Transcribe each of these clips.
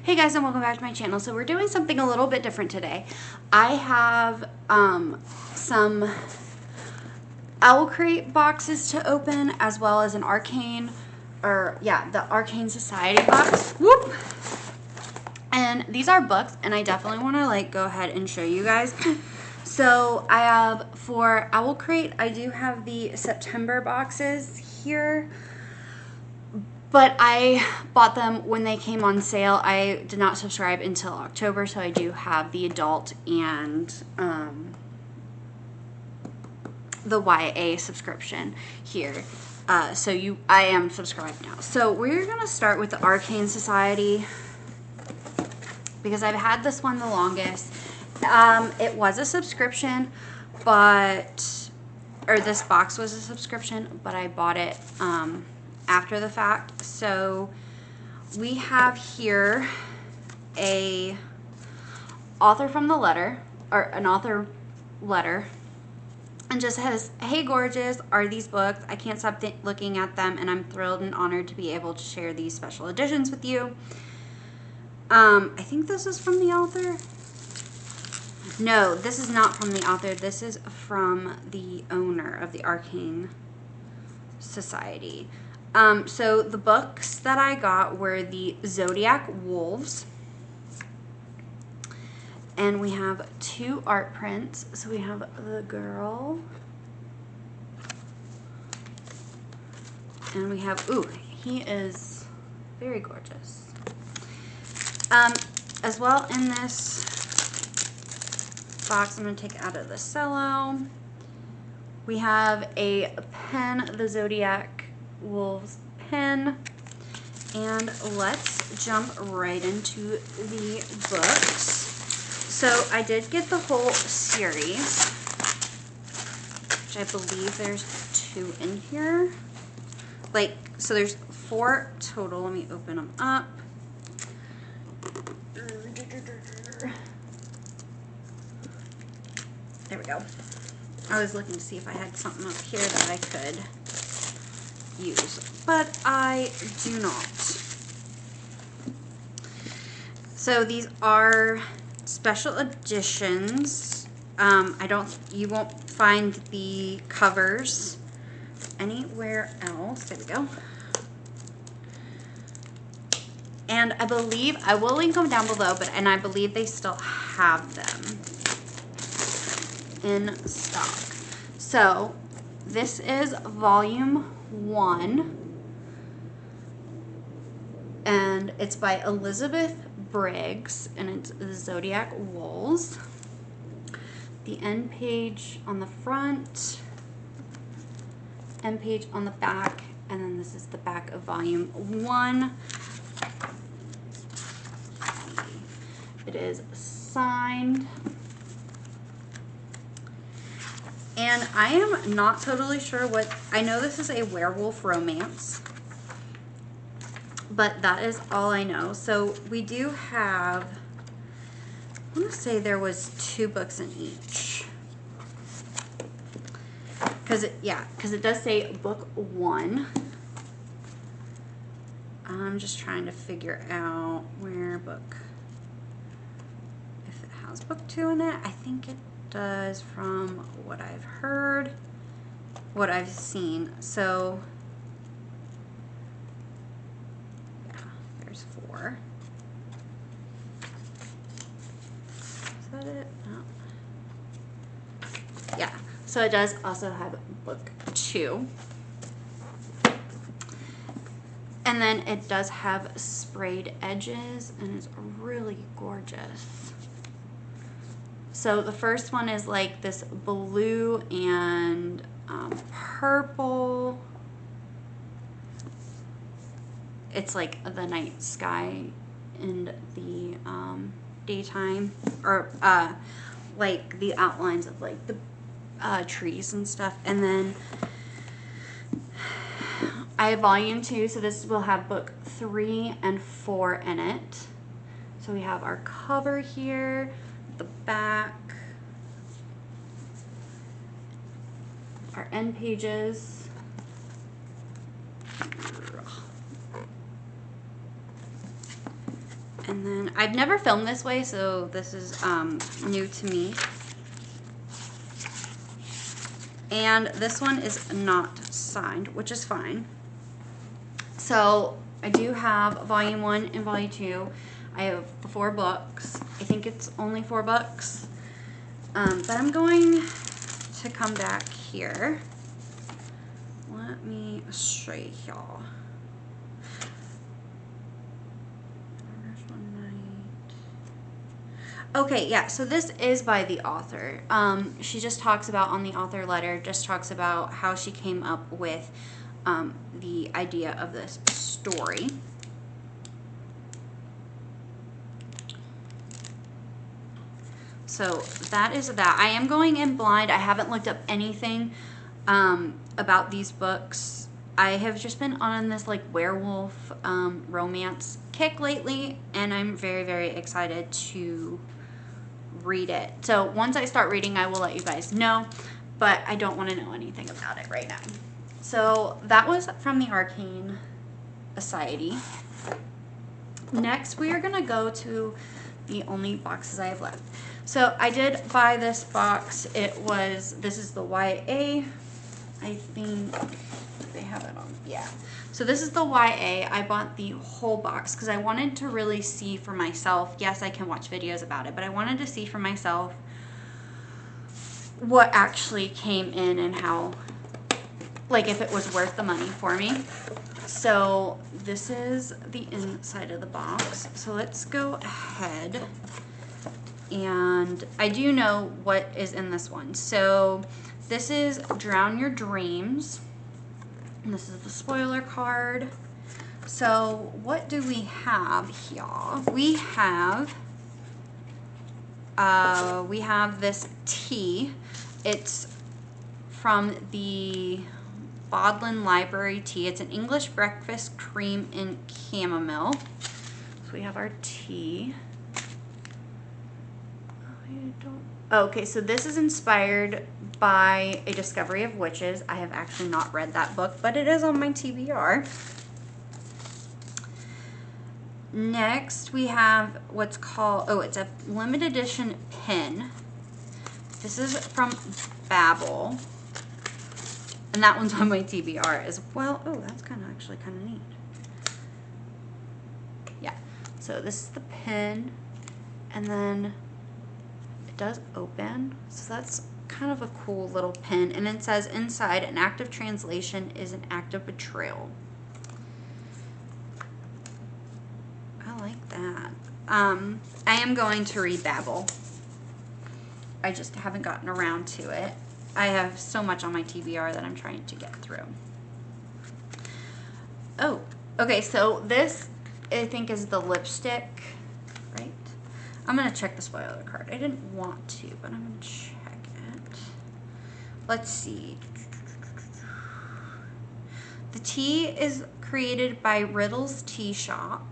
Hey guys, and welcome back to my channel. So we're doing something a little bit different today. I have some Owlcrate boxes to open, as well as an the Arcane Society box. Whoop! And these are books, and I definitely want to go ahead and show you guys. So I have, for Owlcrate, I do have the September boxes here. But I bought them when they came on sale. I did not subscribe until October, so I do have the adult and the YA subscription here. I am subscribed now. So we're gonna start with the Arcane Society because I've had this one the longest. It was a subscription, or this box was a subscription, but I bought it after the fact. So we have here a author from the letter, or an author letter, and just says, "Hey gorgeous, are these books? I can't stop looking at them, and I'm thrilled and honored to be able to share these special editions with you." I think this is from the author. No, this is not from the author. This is from the owner of the Arcane Society. So the books that I got were the Zodiac Wolves. And we have two art prints. So we have the girl. And we have, ooh, he is very gorgeous. As well in this box, I'm going to take it out of the cello. We have a pen, the Zodiac Wolves pen, and let's jump right into the books. So I did get the whole series, which I believe there's 2 in here. So there's 4 total. Let me open them up. There we go. I was looking to see if I had something up here that I could use, but I do not. So these are special editions. You won't find the covers anywhere else. There we go. And I believe, I will link them down below, and I believe they still have them in stock. So this is volume 1, and it's by Elizabeth Briggs, and it's the Zodiac Wolves. The end page on the front, end page on the back, and then this is the back of volume 1. It is signed. And I am not totally sure what, I know this is a werewolf romance, but that is all I know. So we do have, I want to say there was 2 books in each. Because it does say book 1. I'm just trying to figure out where if it has book 2 in it. I think it does from what I've heard, what I've seen. So yeah, there's 4. Is that it? No. Yeah, so it does also have book 2. And then it does have sprayed edges, and it's really gorgeous. So the first one is like this blue and purple. It's like the night sky in the daytime, or like the outlines of like the trees and stuff. And then I have volume 2, so this will have book 3 and 4 in it. So we have our cover here, the back, our end pages, And then I've never filmed this way, so this is new to me. And this one is not signed, which is fine. So I do have volume 1 and volume 2. I have the 4 books. I think it's only $4. But I'm going to come back here. Let me show y'all. Okay, yeah, so this is by the author. She just talks about, on the author letter, just talks about how she came up with the idea of this story. So that is that. I am going in blind. I haven't looked up anything about these books. I have just been on this like werewolf romance kick lately, and I'm very, very excited to read it. So once I start reading, I will let you guys know, but I don't want to know anything about it right now. So that was from the Arcane Society. Next, we are going to go to the only boxes I have left. So I did buy this box. This is the YA. I think they have it on. Yeah. So this is the YA. I bought the whole box because I wanted to really see for myself. Yes, I can watch videos about it, but I wanted to see for myself what actually came in and how, like, if it was worth the money for me. So this is the inside of the box. So let's go ahead. And I do know what is in this one. So this is Drown Your Dreams. And this is the spoiler card. So what do we have here? We have this tea. It's from the Bodleian Library tea. It's an English breakfast cream and chamomile. So we have our tea. Okay, so this is inspired by A Discovery of Witches. I have actually not read that book, but it is on my TBR. Next, we have what's called, it's a limited edition pin. This is from Babel. And that one's on my TBR as well. Oh, that's actually kind of neat. Yeah, so this is the pin. And then it does open. So that's kind of a cool little pin. And it says inside, an act of translation is an act of betrayal. I like that. I am going to read Babel. I just haven't gotten around to it. I have so much on my TBR that I'm trying to get through. Oh, okay, so this I think is the lipstick, right? I'm gonna check the spoiler card. I didn't want to, but I'm gonna check it. Let's see. The tea is created by Riddle's Tea Shop.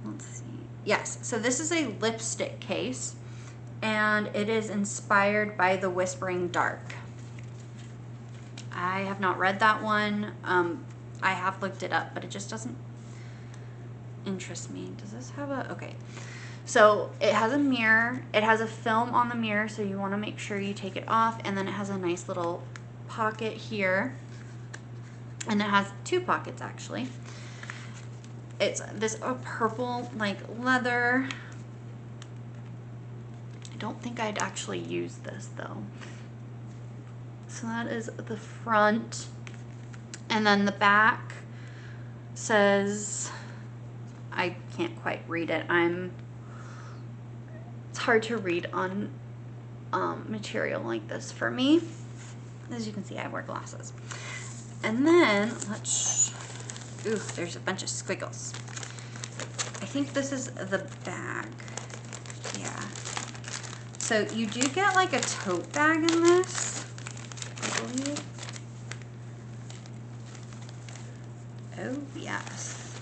Let's see. Yes, so this is a lipstick case, and it is inspired by The Whispering Dark. I have not read that one. I have looked it up, but it just doesn't interest me. Does this have a, okay. So it has a mirror. It has a film on the mirror, so you want to make sure you take it off, and then it has a nice little pocket here. And it has two pockets actually. It's this purple like leather. I don't think I'd actually use this though. So that is the front. And then the back says, I can't quite read it. It's hard to read on material like this for me. As you can see, I wear glasses. And then ooh, there's a bunch of squiggles. I think this is the bag. Yeah. So you do get like a tote bag in this, I believe. Oh, yes.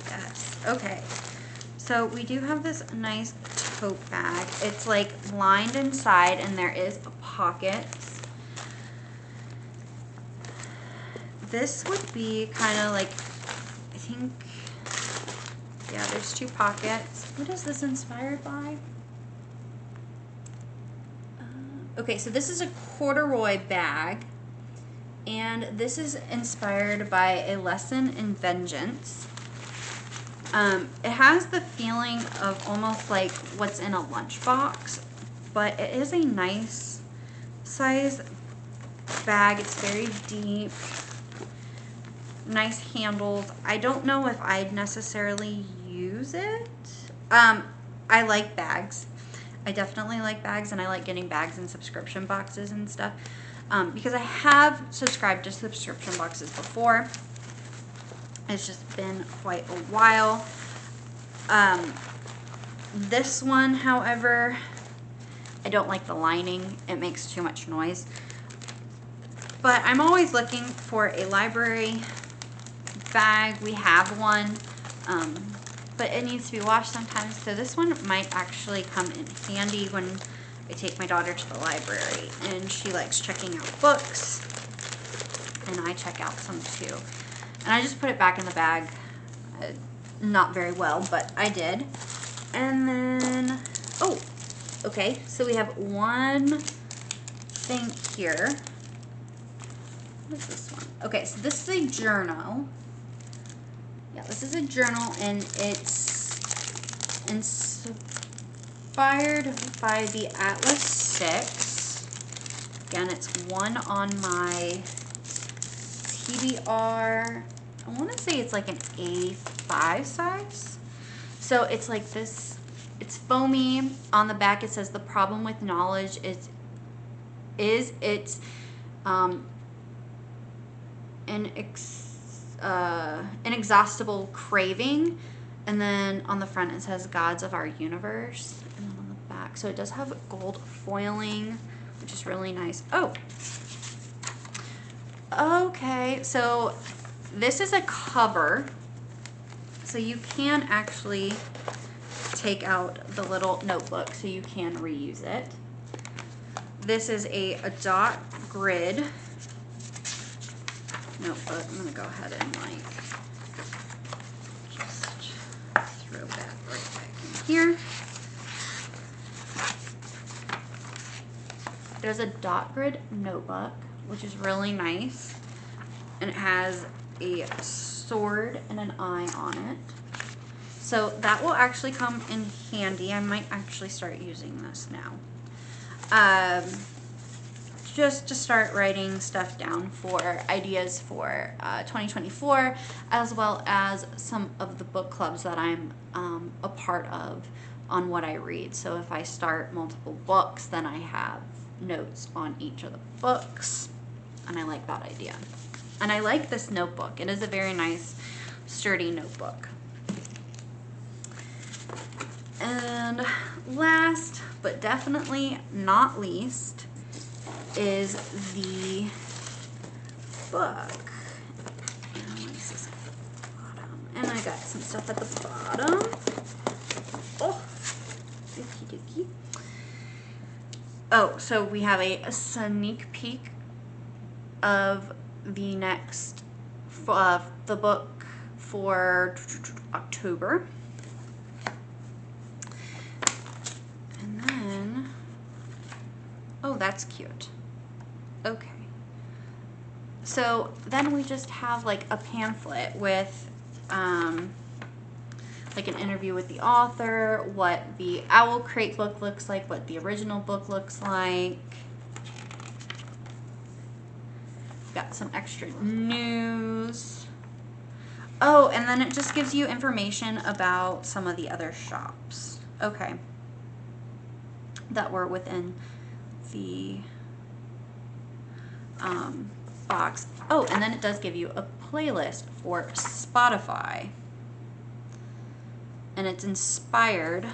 Yes. Okay. So we do have this nice tote bag. It's like lined inside and there is a pocket. This would be kind of like, I think Yeah, there's 2 pockets. What is this inspired by? Okay, so this is a corduroy bag, and this is inspired by a lesson in vengeance. It has the feeling of almost like what's in a lunchbox, but it is a nice size bag. It's very deep, nice handles. I don't know if I'd necessarily use it. I like bags. I definitely like bags, and I like getting bags in subscription boxes and stuff, because I have subscribed to subscription boxes before. It's just been quite a while. This one, however, I don't like the lining. It makes too much noise. But I'm always looking for a library bag. We have one, but it needs to be washed sometimes. So this one might actually come in handy when I take my daughter to the library, and she likes checking out books, and I check out some too. And I just put it back in the bag. Not very well, but I did. And then, oh, okay, so we have one thing here. What is this one? Okay, so this is a journal. Yeah, this is a journal, and it's inspired by the Atlas 6. Again, it's one on my TBR. I want to say it's like an A5 size. So it's like this, it's foamy. On the back it says the problem with knowledge is its inexhaustible craving. And then on the front it says gods of our universe. And then on the back, so it does have gold foiling, which is really nice. Oh, okay, so this is a cover, so you can actually take out the little notebook so you can reuse it. This is a dot grid notebook. I'm gonna go ahead and like just throw that right back in here. There's a dot grid notebook, which is really nice, and it has a sword and an eye on it. So that will actually come in handy. I might actually start using this now. Just to start writing stuff down for ideas for 2024, as well as some of the book clubs that I'm a part of on what I read. So if I start multiple books, then I have notes on each of the books, and I like that idea. And I like this notebook. It is a very nice, sturdy notebook. And last, but definitely not least, is the book. And I got some stuff at the bottom. Oh, dookie dookie. Oh, so we have a sneak peek of the next, the book for October. And then, oh, that's cute. Okay. So then we just have like a pamphlet with like an interview with the author, what the Owlcrate book looks like, what the original book looks like. Got some extra news. Oh, and then it just gives you information about some of the other shops. Okay. That were within the box. Oh, and then it does give you a playlist for Spotify. And it's inspired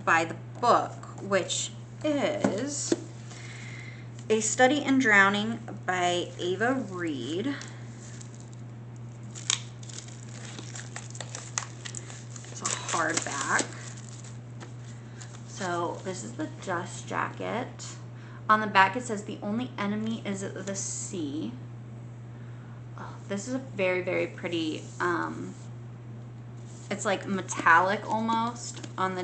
by the book, which is A Study in Drowning by Ava Reed. It's a hardback. So this is the dust jacket. On the back it says the only enemy is the sea. Oh, this is a very, very pretty It's like metallic almost on the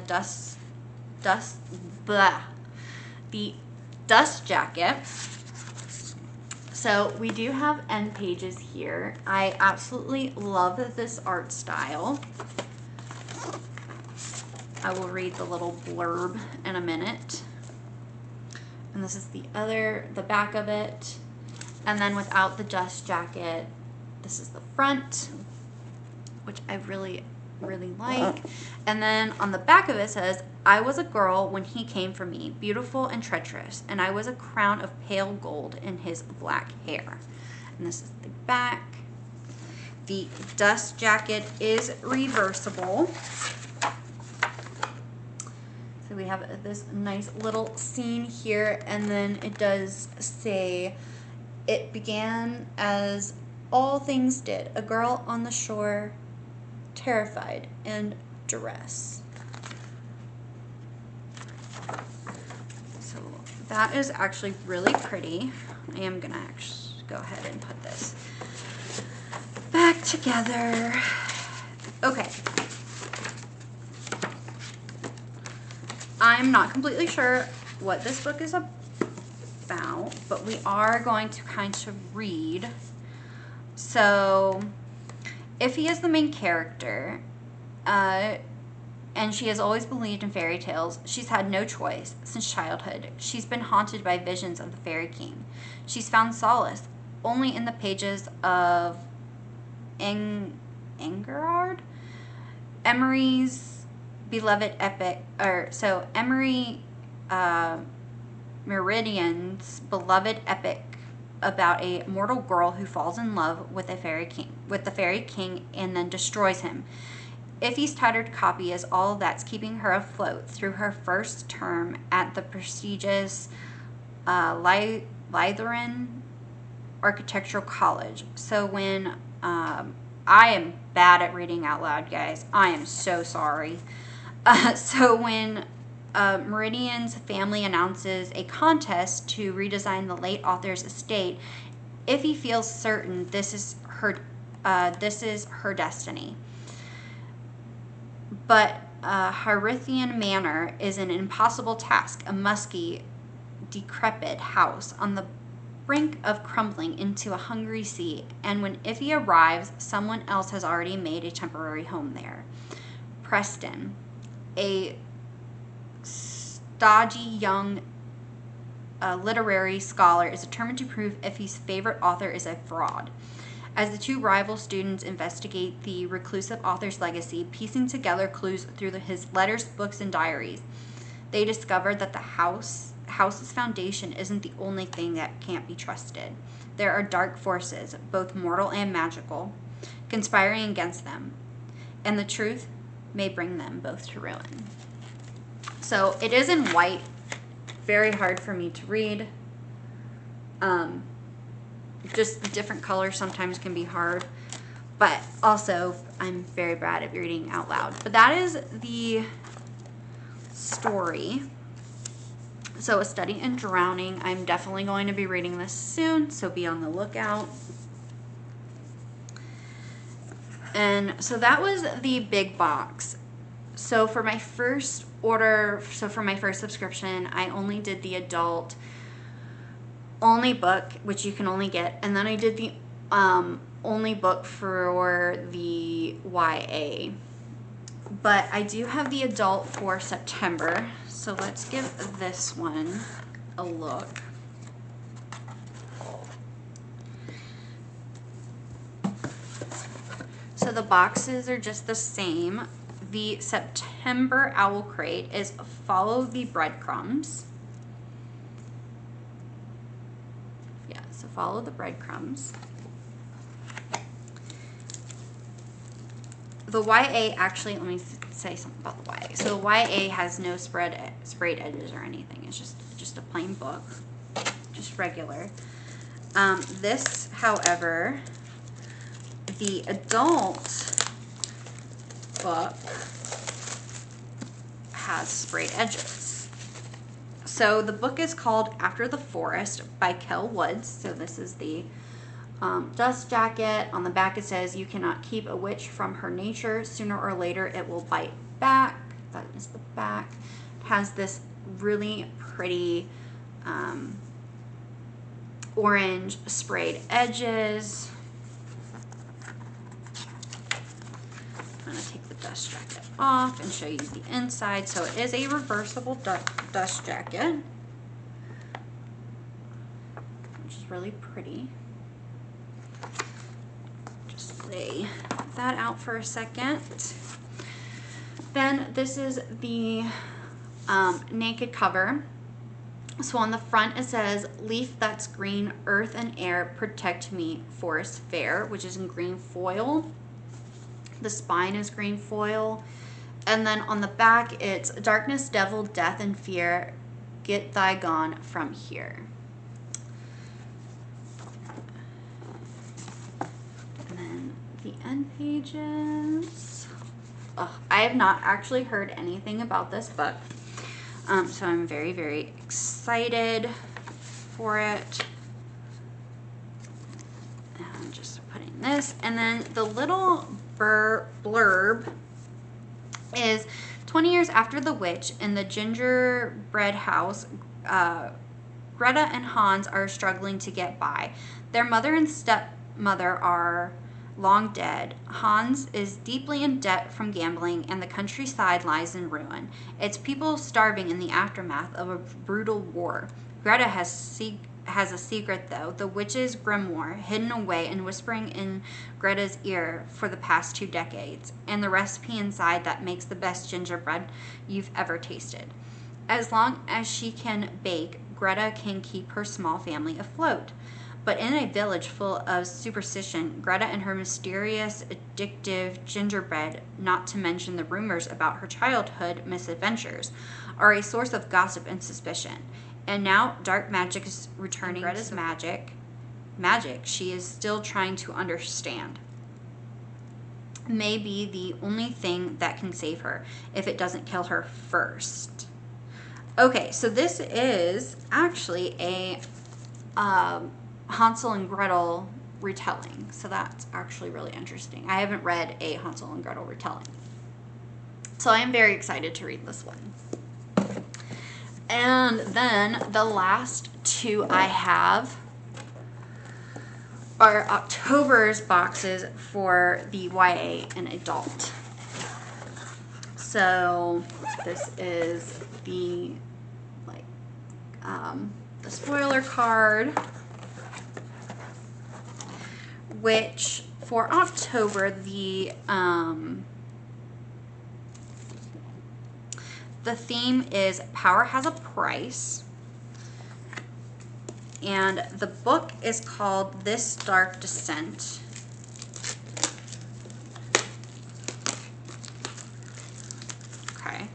the dust jacket. So we do have end pages here. I absolutely love this art style. I will read the little blurb in a minute. And this is the back of it. And then without the dust jacket, this is the front, which I really, really like. And then on the back of it says, I was a girl when he came for me, beautiful and treacherous, and I was a crown of pale gold in his black hair. And this is the back. The dust jacket is reversible. So we have this nice little scene here, and then it does say, it began as all things did, a girl on the shore, terrified and duress. So that is actually really pretty. I am gonna actually go ahead and put this back together. Okay. I'm not completely sure what this book is about, but we are going to kind of read. So, Iffy is the main character, and she has always believed in fairy tales. She's had no choice since childhood. She's been haunted by visions of the Fairy King. She's found solace only in the pages of Engerard, Emery's beloved epic, Emery Meridian's beloved epic about a mortal girl who falls in love with the Fairy King and then destroys him. Iffy's tattered copy is all that's keeping her afloat through her first term at the prestigious Lytherin Architectural College. So when I am bad at reading out loud, guys. I am so sorry. So when Meridian's family announces a contest to redesign the late author's estate, Iffy feels certain this is her destiny. But Harithian Manor is an impossible task, a musky, decrepit house on the brink of crumbling into a hungry sea, and when Iffy arrives, someone else has already made a temporary home there. Preston, a stodgy young literary scholar, is determined to prove Iffy's favorite author is a fraud. As the two rival students investigate the reclusive author's legacy, piecing together clues through his letters, books, and diaries, they discover that the house's foundation isn't the only thing that can't be trusted. There are dark forces, both mortal and magical, conspiring against them, and the truth may bring them both to ruin. So it is in white, very hard for me to read. Just the different colors sometimes can be hard, but also I'm very bad at reading out loud. But that is the story. So A Study in Drowning. I'm definitely going to be reading this soon, so be on the lookout. And so that was the big box. So for my first order, for my first subscription, I only did the adult only book, which you can only get, and then I did the only book for the YA. But I do have the adult for September, so let's give this one a look. So the boxes are just the same. The September Owlcrate is Follow the Breadcrumbs. Yeah, so follow the breadcrumbs. The YA, actually, let me say something about the YA. So the YA has no sprayed edges or anything. It's just a plain book, just regular. This, however, the adult book has sprayed edges. So the book is called After the Forest by Kel Woods. So this is the dust jacket. On the back it says, "You cannot keep a witch from her nature. Sooner or later it will bite back." That is the back. It has this really pretty orange sprayed edges. I'm going to take the dust jacket off and show you the inside. So it is a reversible dust jacket, which is really pretty. Just lay that out for a second. Then this is the naked cover. So on the front it says, "Leaf that's green, earth and air, protect me, forest fair," which is in green foil. The spine is green foil. And then on the back it's, "Darkness, devil, death and fear, get thy gone from here." And then the end pages. I have not actually heard anything about this book. So I'm very, very excited for it. And I'm just putting this. And then the little blurb is, 20 years after the witch in the gingerbread house, Greta and Hans are struggling to get by. Their mother and stepmother are long dead. Hans is deeply in debt from gambling, and the countryside lies in ruin. Its people starving in the aftermath of a brutal war. Greta has a secret, though, the witch's grimoire, hidden away and whispering in Greta's ear for the past 2 decades, and the recipe inside that makes the best gingerbread you've ever tasted. As long as she can bake, Greta can keep her small family afloat. But in a village full of superstition, Greta and her mysterious, addictive gingerbread, not to mention the rumors about her childhood misadventures, are a source of gossip and suspicion. And now dark magic is returning. Greta's magic she is still trying to understand. May be the only thing that can save her, if it doesn't kill her first. Okay, so this is actually a Hansel and Gretel retelling. So that's actually really interesting. I haven't read a Hansel and Gretel retelling. So I am very excited to read this one. And then the last 2 I have are October's boxes for the YA and adult. So this is the the spoiler card, which for October the theme is Power Has a Price, and the book is called This Dark Descent. Okay.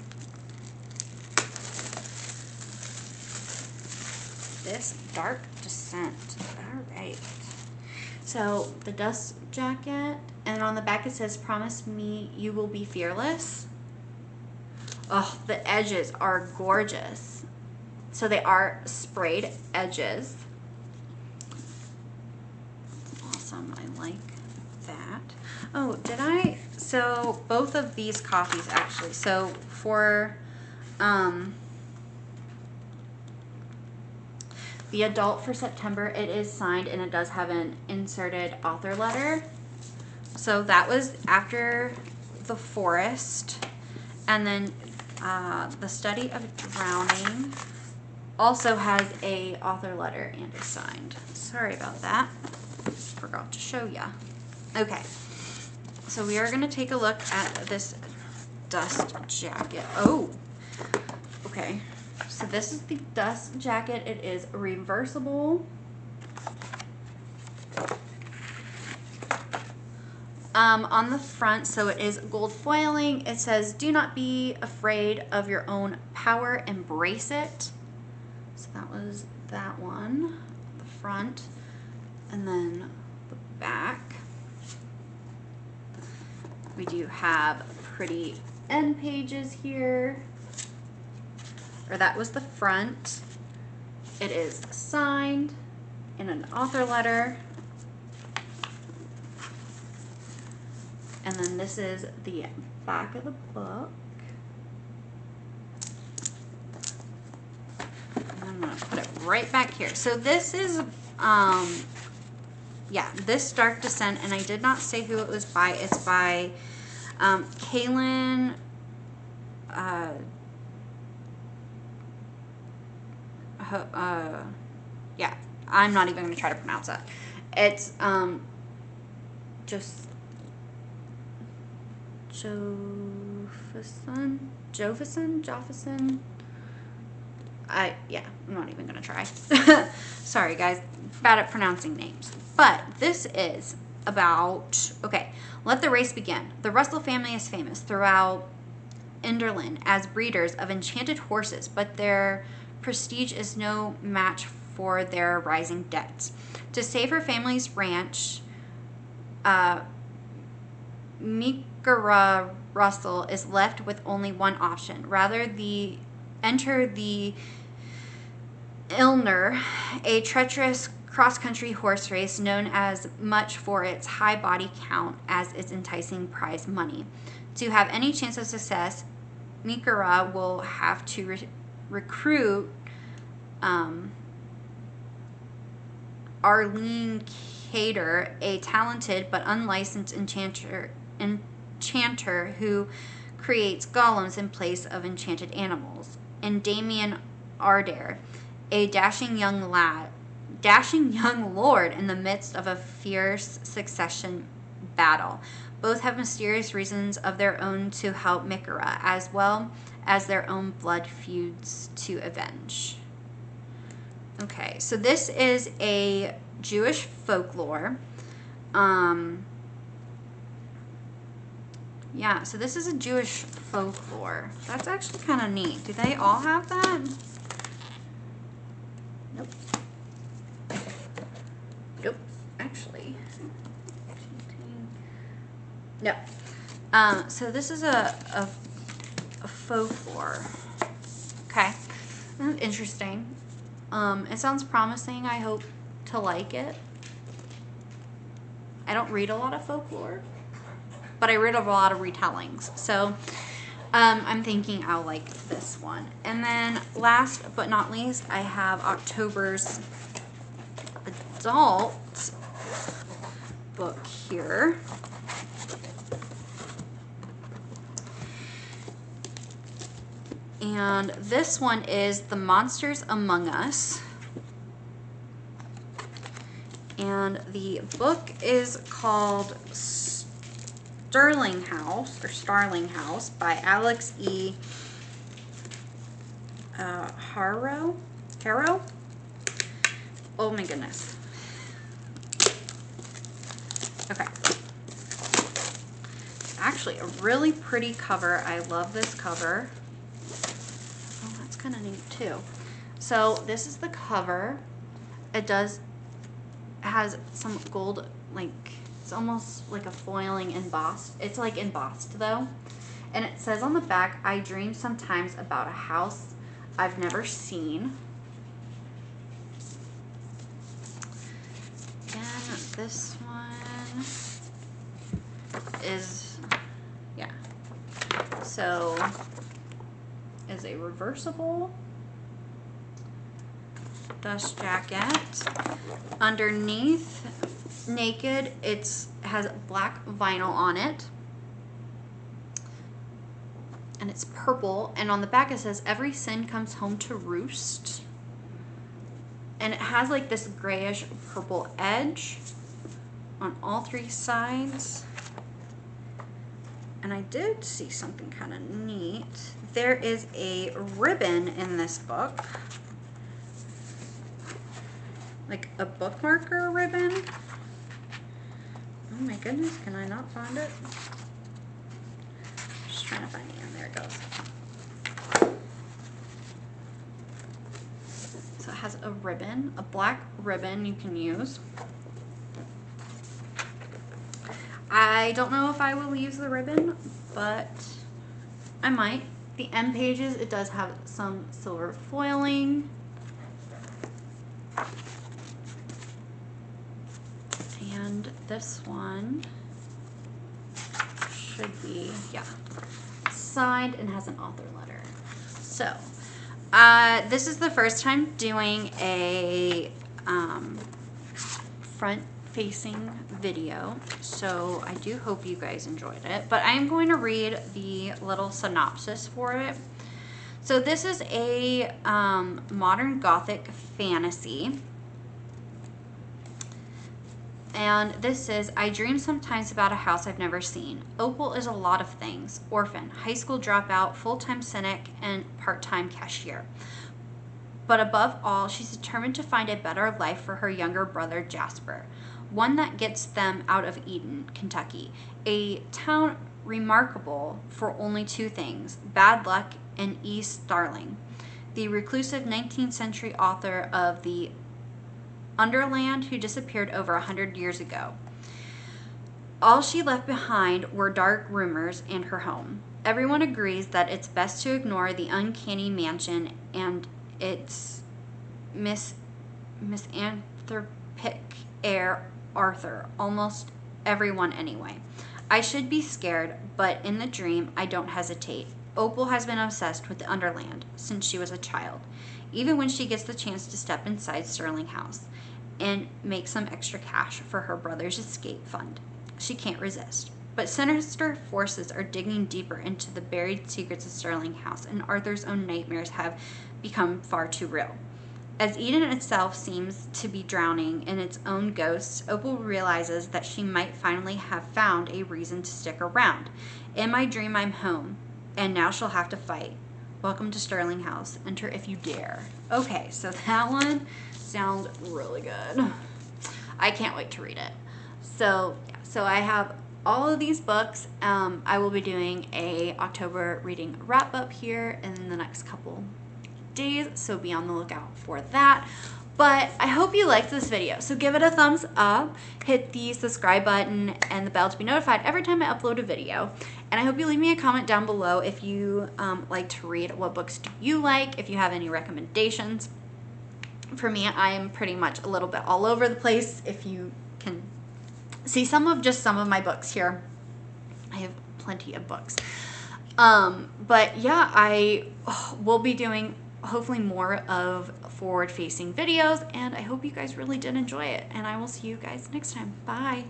This Dark Descent. All right. So the dust jacket, and on the back it says, "Promise me you will be fearless." Oh, the edges are gorgeous. So they are sprayed edges. Awesome, I like that. Oh, so both of these copies actually. So for the adult for September, it is signed and it does have an inserted author letter. So that was After the Forest. And then The Study of Drowning also has a author letter and is signed. Sorry about that. Forgot to show ya. Okay. So we are going to take a look at this dust jacket. Oh, okay. So this is the dust jacket. It is reversible. On the front, so it is gold foiling. It says, "Do not be afraid of your own power, embrace it." So that was that one, the front, and then the back. We do have pretty end pages here. Or that was the front. It is signed in an author letter. And then this is the back of the book. And I'm going to put it right back here. So this is, yeah, this Dark Descent, and I did not say who it was by. It's by Kaylin, yeah, I'm not even going to try to pronounce that. It's just Jofison. Yeah, I'm not even going to try. Sorry, guys. Bad at pronouncing names. But this is about, okay, let the race begin. The Russell family is famous throughout Enderlin as breeders of enchanted horses, but their prestige is no match for their rising debts. To save her family's ranch, Mikara Russell is left with only one option. Rather, enter the Ilner, a treacherous cross-country horse race known as much for its high body count as its enticing prize money. To have any chance of success, Mikara will have to recruit Arlene Cater, a talented but unlicensed enchanter who creates golems in place of enchanted animals, and Damien Ardare, a dashing young lord in the midst of a fierce succession battle. Both have mysterious reasons of their own to help Mikara, as well as their own blood feuds to avenge. Okay, so this is a Jewish folklore. Yeah, so this is a Jewish folklore. That's actually kind of neat. Do they all have that? Nope. Nope, actually. No. So this is a folklore. Okay. Interesting. It sounds promising. I hope to like it. I don't read a lot of folklore, but I read a lot of retellings. So I'm thinking I'll like this one. And then last but not least, I have October's adult book here. And this one is The Monsters Among Us. And the book is called Starling House by Alex E. Harrow? Oh my goodness. Okay. Actually, a really pretty cover. I love this cover. Oh, that's kind of neat too. So this is the cover. It has some gold, like, it's almost like a foiling embossed. It's like embossed though. And it says on the back, I dream sometimes about a house I've never seen. And this one is, yeah. So, is a reversible dust jacket. Underneath, naked, it has black vinyl on it. And it's purple. And on the back it says, every sin comes home to roost. And it has like this grayish purple edge on all three sides. And I did see something kind of neat. There is a ribbon in this book. Like a bookmarker ribbon. Oh my goodness, can I not find it? Just trying to find it, and there it goes. So it has a ribbon, a black ribbon you can use. I don't know if I will use the ribbon, but I might. The end pages, it does have some silver foiling. And this one should be, yeah, signed and has an author letter. So, this is the first time doing a front-facing video, so I do hope you guys enjoyed it. But I am going to read the little synopsis for it. So this is a modern Gothic fantasy. And this is, I dream sometimes about a house I've never seen. Opal is a lot of things. Orphan, high school dropout, full-time cynic, and part-time cashier. But above all, she's determined to find a better life for her younger brother, Jasper. One that gets them out of Eden, Kentucky. A town remarkable for only two things, bad luck and E. Starling, the reclusive 19th century author of the Underland who disappeared over 100 years ago. All she left behind were dark rumors and her home. Everyone agrees that it's best to ignore the uncanny mansion and its misanthropic heir, Arthur. Almost everyone anyway. I should be scared, but in the dream, I don't hesitate. Opal has been obsessed with the Underland since she was a child, even when she gets the chance to step inside Sterling House and make some extra cash for her brother's escape fund. She can't resist. But sinister forces are digging deeper into the buried secrets of Sterling House, and Arthur's own nightmares have become far too real. As Eden itself seems to be drowning in its own ghosts, Opal realizes that she might finally have found a reason to stick around. In my dream, I'm home, and now she'll have to fight. Welcome to Sterling House. Enter if you dare. Okay, so that one sounds really good. I can't wait to read it. So, yeah, so I have all of these books. I will be doing a October reading wrap up here in the next couple days, so be on the lookout for that. But I hope you liked this video, so give it a thumbs up, hit the subscribe button and the bell to be notified every time I upload a video. And I hope you leave me a comment down below if you like to read. What books do you like? If you have any recommendations. For me, I'm pretty much a little bit all over the place. If you can see some of my books here, I have plenty of books. But yeah, I will be doing hopefully more of forward-facing videos, and I hope you guys really did enjoy it, and I will see you guys next time. Bye.